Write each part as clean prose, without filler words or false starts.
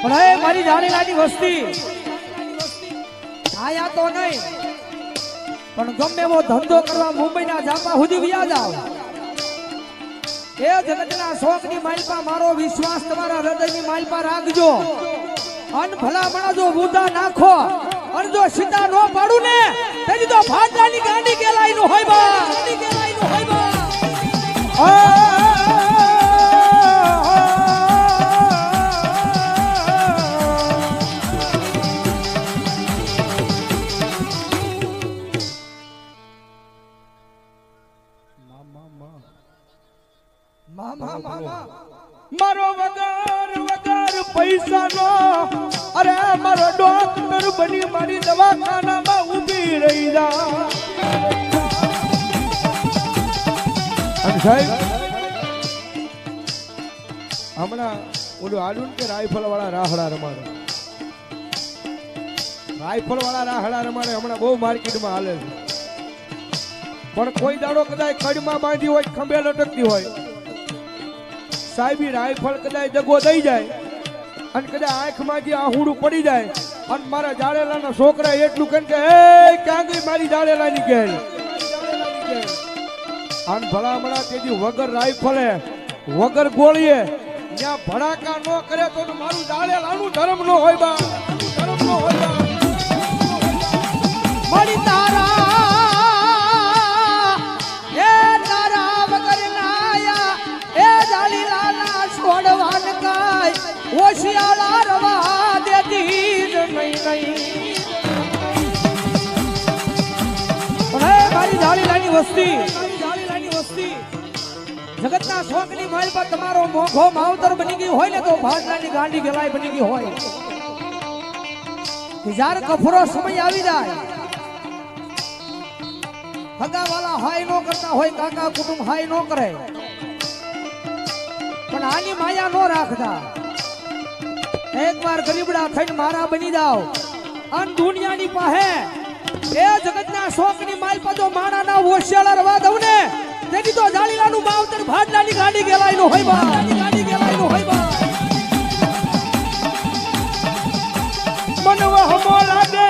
પણ મારી જાણેલાની વસ્તી આયા તો નહીં, પણ ગમે એવો ધંધો કરવા મુંબઈના જાપા સુધી વ્યા જાવ, એ જગતના શોખની માલપા મારો વિશ્વાસ તમારા હૃદયની માલપા રાખજો. અન ભલામણા જો બુધા નાખો અને જો સીધા નો પાડું ને તેની તો ભાટલાની ગાંડી કેલાઈ નું હોય બા, ગાંડી કેલાઈ નું હોય બા. મારો વગર પૈસાનો, અરે મારો ડોક્ટર બની મારી દવાખાનામાં ઊભી રહી જા. અને સાહેબ હમણાં ઓલું આડું કે રાઇફલ વાળા રાહડા રમાડે, રાઇફલ વાળા રાહડા રમાડે હમણાં બહુ માર્કેટમાં હાલે છે. પણ કોઈ દાડો કદાચ કડમાં બાંધી હોય, ખંભે લટકતી હોય, સાહેબ રાઇફલ કદાચ દગો દઈ જાય અને કદાચ આંખમાંથી આહુડું પડી જાય અને મારા જાડેલાના છોકરા એટલું કહે કે એ ક્યાં ગઈ મારી જાડેલાની ઘેર. આન ભલામણા તેથી વગર રાઇફલે વગર ગોળીએ ત્યાં ભડાકા ન કરે તો મારું જાડેલાનું ધર્મ ન હોય બા, ધર્મ ન હોય બા. મારી તારા એ તારા વગર નાયા એ જાલીલાના છોડવાન કાય ઓશિયાળા રવા દેતી જ નહીં નહીં. પણ મારી જાલીલાની વસ્તી, જગતના શોખની માલ પર તમારો મોઘો માવતર બની ગઈ હોય ને તો ભાટલાની ગાંડી ગલાઈ બની ગઈ હોય. જ્યારે કફરો સમય આવી જાય, હગાવાલા હાય નો કરતા હોય, કાકા કુટુંબ હાય નો કરે, પણ આની માયા નો રાખતા. એકવાર ગરીબડા થઈને મારા બની જાવ અને દુનિયાની પાસે એ જગતના શોખની માલ પર જો માણાના ઓશિયાળા રવા દઉં ને તેની તો જાળીલાનું માવતર ભાટલાની ગાડી ગેલાઈનું હોય બા, ગાડી ગેલાઈનું હોય બા. મનવા હમો લાગે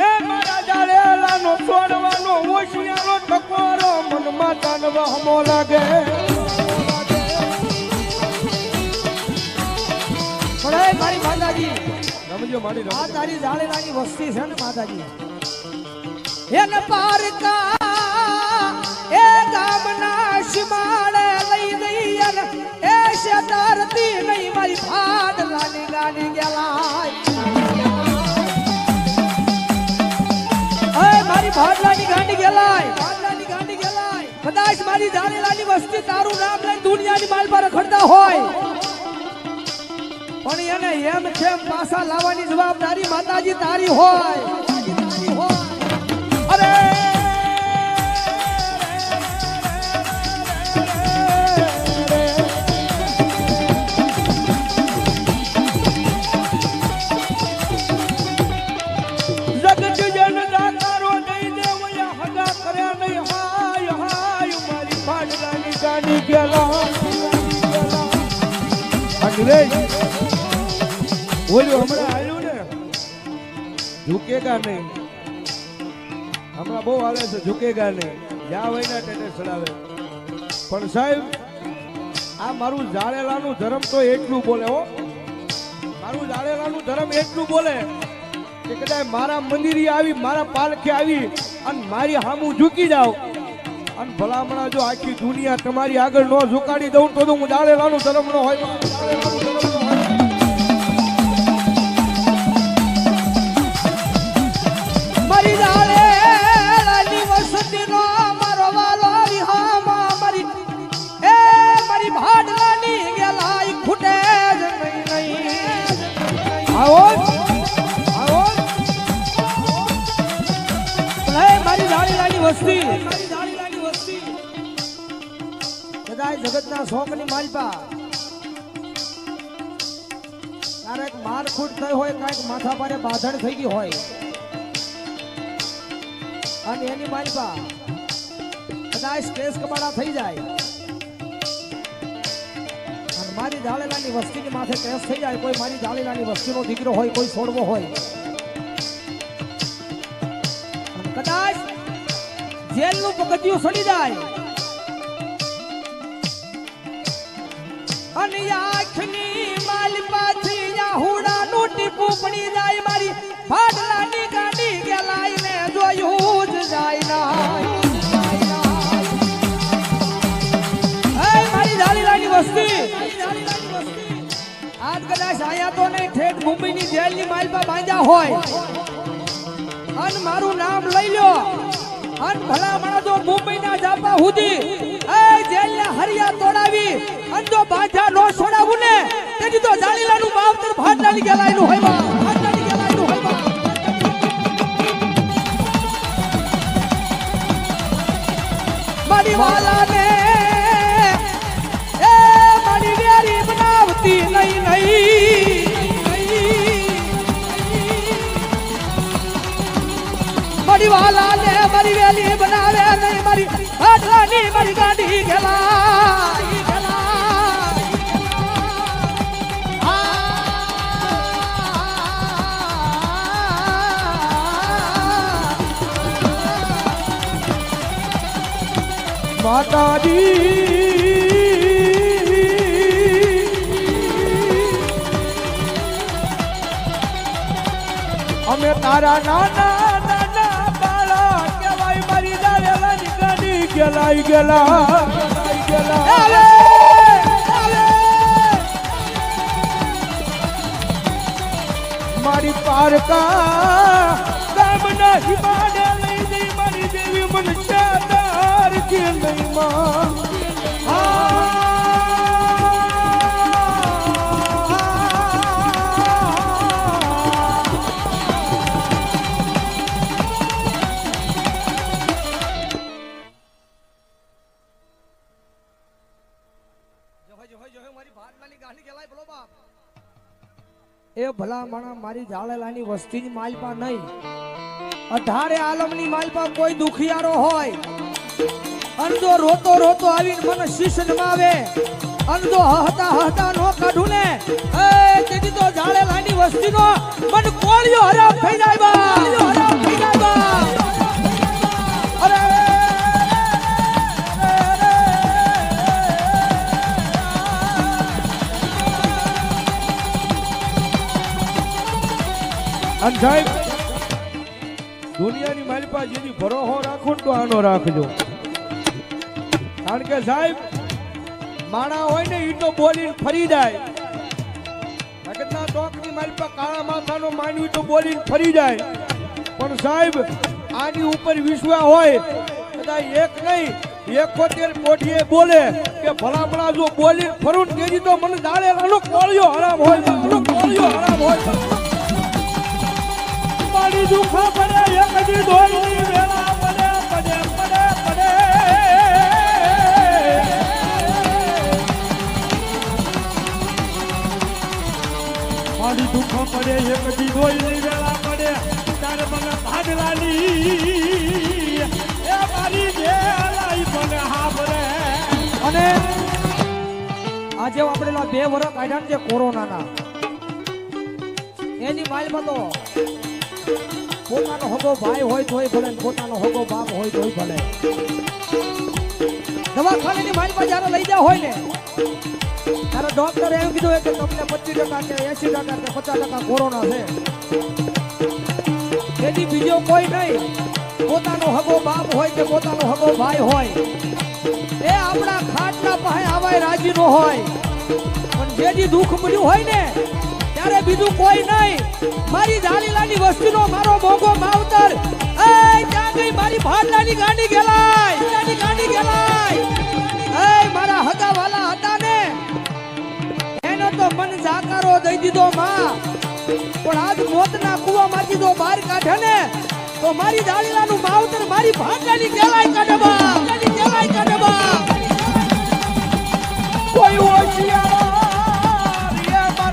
એ મારા જાડેલાનો છોડવાનો ઓશિયાળો ટકોરો મનમાં તાનવા હમો લાગે. પણ મારી માતાજી રમજો મારી આ તારી જાળેલાની વસ્તી છે ને માતાજી, એને પારકા એ ગામના શિમાળે લઈ દઈ અને એ શેતારતી નહીં મારી ભાડલાની ગાડી ગેલાય. મારી ભાડલાની ગાડી ગેલાય, ભાડલાની ગાડી ગેલાય. કદાચ મારી જાળેલાની વસ્તી તારું નામ લઈને દુનિયાની માલ પર રખડતા હોય, પણ એને એમ કેમ પાછા લાવવાની જવાબદારી માતાજી તારી હોય. અરે જગત જન દાતારો દઈ દે વયા હગા કર્યા નહીં. હાય હાય મારી ભાડલાની ગાડી ગેલા. અંગ્રેજ ઓલું હમણાં આવ્યું ને ઝુકેગા નહીં, હમણાં બહુ આવે છે ઝુકેગા નહીં, જ્યાં હોય ને તેને ચડાવે. પણ સાહેબ આ મારું જાડેલાનું ધર્મ તો એટલું બોલે હો, મારું જાડેલાનું ધર્મ એટલું બોલે કે કદાચ મારા મંદિરે આવી, મારા પાલખે આવી અને મારી સામું ઝૂકી જાવ અને ભલામણા જો આખી દુનિયા તમારી આગળ ન ઝુકાડી દઉં તો હું જાડેલાનું ધર્મ ન હોય. મારી જાળેલાની વસ્તીનો મારો વાલો વિહામાં મારી એ મારી ભાડલાની ગેલાઈ ખૂટે જ નહીં નહીં. આવો આવો મારી જાળેલાની વસ્તી, કદાચ જગતના શોખની માલપા ક્યારેક મારખૂટ થઈ હોય, કાંઈક માથા પારે બાધણ થઈ ગઈ હોય અને એની માલપા કદાચ સ્ટ્રેસ કબાડા થઈ જાય અને મારી જાળેલાની વસ્તીની માથે કેસ થઈ જાય, કોઈ મારી જાળેલાની વસ્તીનો દીકરો હોય, કોઈ છોડવો હોય, અને કદાચ જેલનું પગથિયું સડી જાય અને આંખની માલપાથી યાહુડાનું ટીપું પડી જાય, મારી ફાડલાની ગાડી ગેલાઈને જોયું જ જાય ના. મારી જાળીલાની વસ્તી આજ કદાચ આયા તો નહીં, ઠેઠ મુંબઈની જેલની માલપા બાંધ્યા હોય અને મારું નામ લઈ લ્યો અને ભલા માણસો મુંબઈના જાપા સુધી એ જેલને હરિયા તોડાવી અને જો બાંધ્યા નો છોડાવું ને તેથી તો જાળીલાનું માવતર ફાટલાની ગેલાઈનું હોય બા, ફાટલાની ગેલાઈનું હોય બા. મારી વાલાને બનાવતી નહીં મારી વાલાને મારી વેલી બનાવે નહીં, મારી આટલાની મારી ગાડી ગેલા માતાજી અમે તારા નાના નાના બાળા કહેવાય, મારી જાળેલાની ગાડી ગેલાઈ ગેલા મારી પારકા ગામના હિમાને લઈ જઈ, મારી દેવી મન ચાદાર કે નહીં માં. એ ભલા માણા મારી જાળેલાની વસ્તીની માલપા નહીં, 18 આલમની માલપા કોઈ દુખિયારો હોય અને જો રોતો રોતો આવીને મને શીશ નમાવે અને જો હહતા હહતા નો કાઢું ને એ તેથી તો જાળેલાની વસ્તીનો મન કોળિયો હરામ થઈ જાય બા, હરામ થઈ જાય બા. અરે અને સાહેબ દુનિયાની માલપા જેથી ભરોહો રાખો ને તો આનો રાખજો, કારણ કે સાહેબ માણા હોય ને એ તો બોલીને ફરી જાય. જગતના ટોકની માલપા કાળા માથાનો માનવી તો બોલીને ફરી જાય, પણ સાહેબ આની ઉપર વિશ્વાસ હોય કદાચ એક નહીં 71 કોઠીએ બોલે કે ભલામણા જો બોલીને ફરું તેજી તો મને જાળેલાનો કોળિયો હરામ હોય, કોળિયો હરામ હોય. મારી દુખા પડે એક દી દોડની વેલા પડે પડે પડે પડે મારી દુખા પડે એક દી દોડની વેલા પડે તારે મને ભાડલાની એ મારી વેલાઈ મને હાબરે. અને આજે આપણે 2 વર્ષ કાઢ્યા છે કોરોનાના, એની માલમાં તો પોતાનો હગો ભાઈ હોય તોય ભલે, પોતાનો હગો બાપ હોય તોય ભલે, દવાખાનાની માલમાં જ્યારે લઈ જાવ હોય ને ત્યારે ડોક્ટરે એમ કીધું કે તમને 25% કે 80% કે 50% કોરોના છે. તેથી બીજો કોઈ નહીં, પોતાનો હગો બાપ હોય કે પોતાનો હગો ભાઈ હોય એ આપણા ખાટલા પાસે આવાય રાજી ન હોય, પણ જેથી દુઃખ મળ્યું હોય ને ત્યારે બીજું કોઈ નહીં, મારી જાળીલાની વસ્તીનો મારો મોગો માવતર એ ત્યાં ગઈ મારી ભાડલાની ગાડી ગેલાય, ગાડી ગેલાય. એ મારા હગા વાલા હતા ને એનો તો મન જાકારો દઈ દીધો માં, પણ આજ મોતના કૂવામાંથી જો બહાર કાઢે ને તો મારી જાળીલાનું માવતર મારી ભાડલાની ગેલાય કાઢે બા, ગેલાય કાઢે બા. કોઈ હોશિયાર